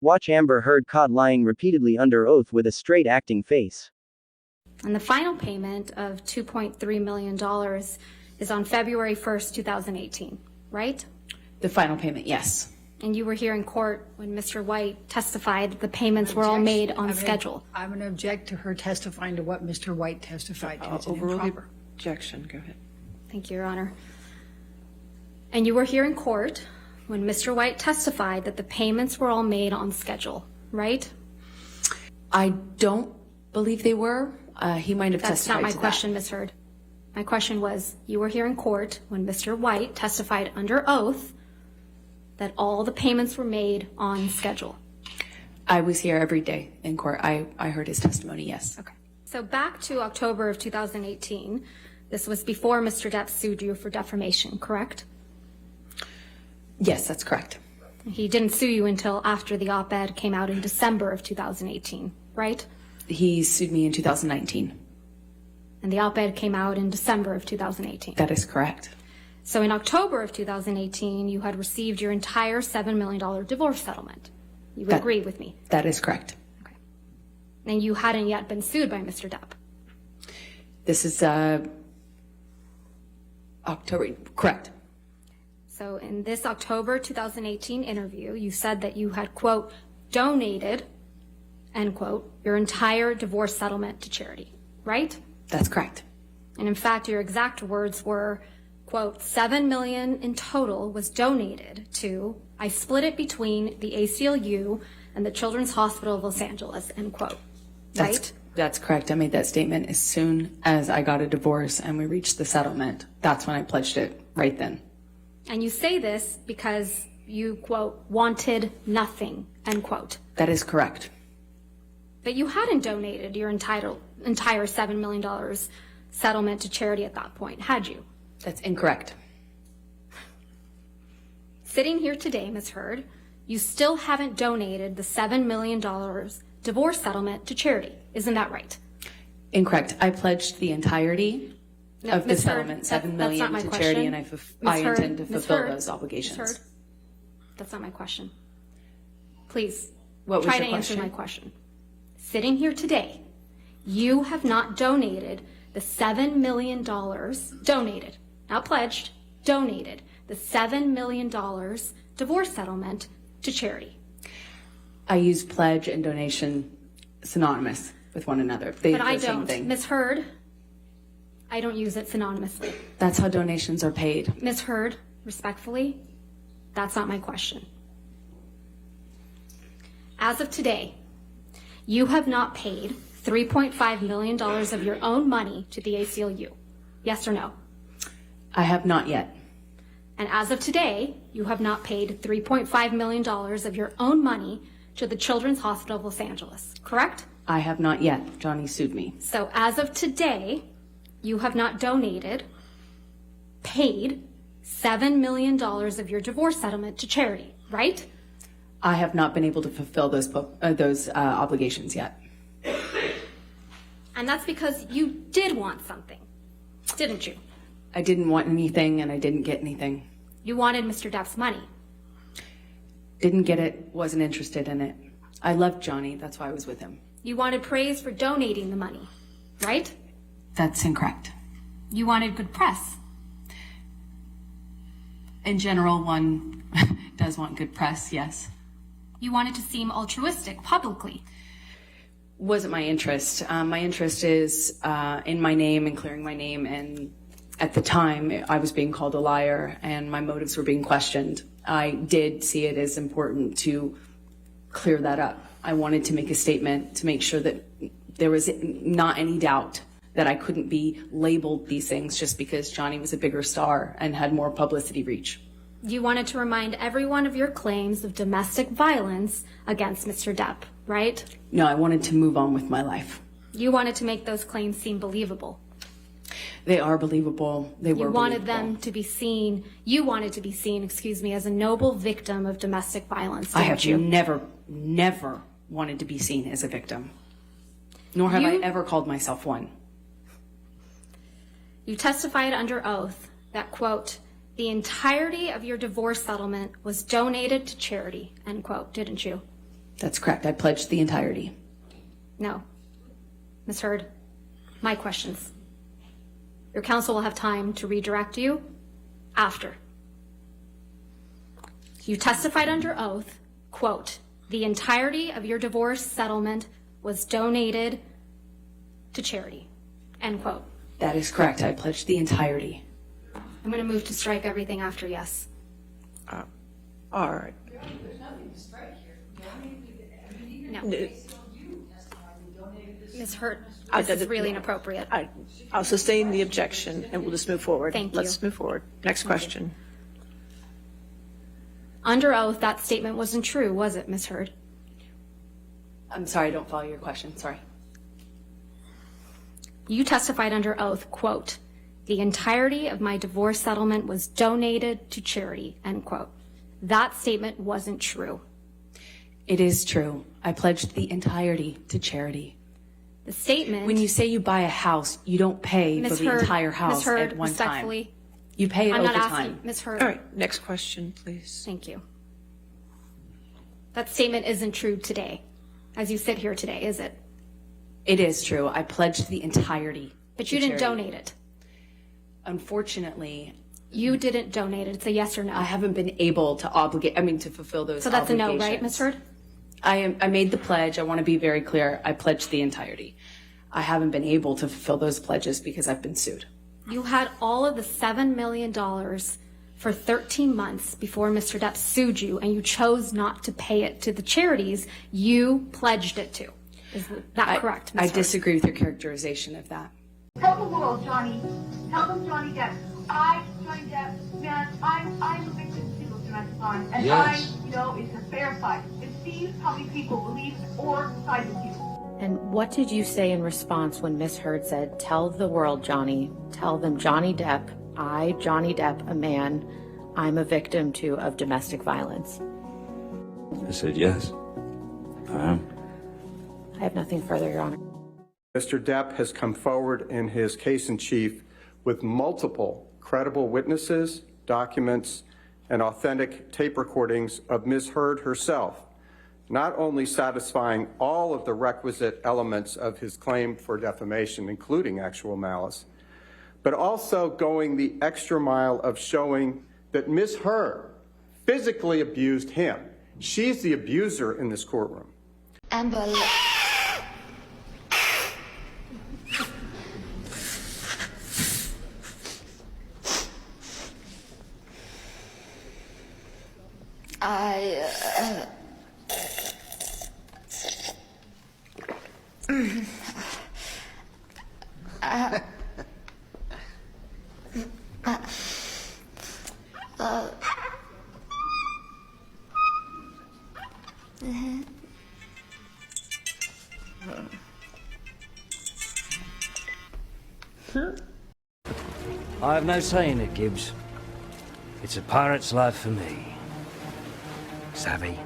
Watch Amber Heard caught lying repeatedly under oath with a straight acting face. And the final payment of $2.3 million is on February 1st, 2018, right? The final payment, yes. And you were here in court when Mr. White testified that the payments were all made on schedule. I'm going to object to her testifying to what Mr. White testified to. It's Overrule the improper. objection. Go ahead. Thank you, Your Honor. And you were here in court when Mr. White testified that the payments were all made on schedule, right? I don't believe they were. He might have That's testified not my to question, Ms. Heard. My question was, you were here in court when Mr. White testified under oath that all the payments were made on schedule. I was here every day in court. I heard his testimony, yes. Okay. So back to October of 2018, this was before Mr. Depp sued you for defamation, correct? Yes, that's correct. He didn't sue you until after the op-ed came out in December of 2018, right? He sued me in 2019. And the op-ed came out in December of 2018. That is correct. So in October of 2018, you had received your entire $7 million divorce settlement. You would agree with me? That is correct. Okay. And you hadn't yet been sued by Mr. Depp. This is October, correct. So in this October 2018 interview, you said that you had, quote, donated, end quote, your entire divorce settlement to charity, right? That's correct. And in fact, your exact words were, quote, $7 million in total was donated to, I split it between the ACLU and the Children's Hospital of Los Angeles, end quote, right? That's correct. I made that statement as soon as I got a divorce and we reached the settlement. That's when I pledged it, right then. And you say this because you, quote, wanted nothing, end quote. That is correct. But you hadn't donated your entire $7 million settlement to charity at that point, had you? That's incorrect. Sitting here today, Ms. Heard, you still haven't donated the $7 million divorce settlement to charity. Isn't that right? Incorrect. I pledged the entirety of the Ms. Heard, settlement, $7 million to charity, and I intend to fulfill those obligations. Ms. Heard, that's not my question. Please, What was try your to answer question? my question. Sitting here today, you have not donated the $7 million, donated, not pledged, donated the $7 million divorce settlement to charity. I use pledge and donation synonymous with one another. They're But I the same don't. thing. Ms. Heard, I don't use it synonymously. That's how donations are paid. Ms. Heard, respectfully, that's not my question. As of today, you have not paid $3.5 million of your own money to the ACLU. Yes or no? I have not yet. And as of today, you have not paid $3.5 million of your own money to the Children's Hospital of Los Angeles, correct? I have not yet. Johnny sued me. So as of today, you have not donated, paid $7 million of your divorce settlement to charity, right? I have not been able to fulfill those obligations yet. And that's because you did want something, didn't you? I didn't want anything and I didn't get anything. You wanted Mr. Depp's money. Didn't get it, wasn't interested in it. I loved Johnny, that's why I was with him. You wanted praise for donating the money, right? That's incorrect. You wanted good press. In general, one does want good press, yes. You wanted to seem altruistic publicly. Wasn't my interest. My interest is in my name and clearing my name, and at the time I was being called a liar and my motives were being questioned. I did see it as important to clear that up. I wanted to make a statement to make sure that there was not any doubt that I couldn't be labeled these things just because Johnny was a bigger star and had more publicity reach. You wanted to remind everyone of your claims of domestic violence against Mr. Depp, right? No, I wanted to move on with my life. You wanted to make those claims seem believable. They are believable. They were You wanted believable. them to be seen, you wanted to be seen, as a noble victim of domestic violence, I didn't have you? never wanted to be seen as a victim. Nor have I ever called myself one. You testified under oath that, quote, the entirety of your divorce settlement was donated to charity, end quote, didn't you? That's correct. I pledged the entirety. No. Ms. Heard, my questions. Your counsel will have time to redirect you after. You testified under oath, quote, the entirety of your divorce settlement was donated to charity, end quote. That is correct. I pledged the entirety. I'm going to move to strike everything after yes. All right. No. Ms. Hurt, this is really inappropriate. I'll sustain the objection and we'll just move forward. Thank you. Let's move forward. Next question. Under oath, that statement wasn't true, was it, Ms. Heard? I'm sorry, I don't follow your question. Sorry. You testified under oath, quote, the entirety of my divorce settlement was donated to charity, end quote. That statement wasn't true. It is true. I pledged the entirety to charity. The statement... When you say you buy a house, you don't pay Ms. for the Heard, entire Ms. house Heard, at one respectfully, time. You pay it I'm over not time. asking, Ms. Heard. All right. Next question, please. Thank you. That statement isn't true today, as you sit here today, is it? It is true. I pledged the entirety. But to you didn't charity. donate it. Unfortunately, You didn't donate it. It's a yes or no. I haven't been able to to fulfill those So that's a no, obligations. right, Ms. Heard? I made the pledge. I want to be very clear. I pledged the entirety. I haven't been able to fulfill those pledges because I've been sued. You had all of the $7 million for 13 months before Mr. Depp sued you, and you chose not to pay it to the charities you pledged it to. Is that correct, Ms. I Heard? disagree with your characterization of that. Tell the world, Johnny. Tell them Johnny Depp. Johnny Depp, man, I'm a victim too of domestic violence. And Yes. it's a fair fight. It sees how many people believe or side with you. And what did you say in response when Miss Heard said, tell the world, Johnny, tell them Johnny Depp, Johnny Depp, a man, I'm a victim too of domestic violence? I said yes. I am. I have nothing further, Your Honor. Mr. Depp has come forward in his case in chief with multiple credible witnesses, documents, and authentic tape recordings of Ms. Heard herself, not only satisfying all of the requisite elements of his claim for defamation, including actual malice, but also going the extra mile of showing that Ms. Heard physically abused him. She's the abuser in this courtroom. Amber. I have no say in it, Gibbs. It's a pirate's life for me. Savvy?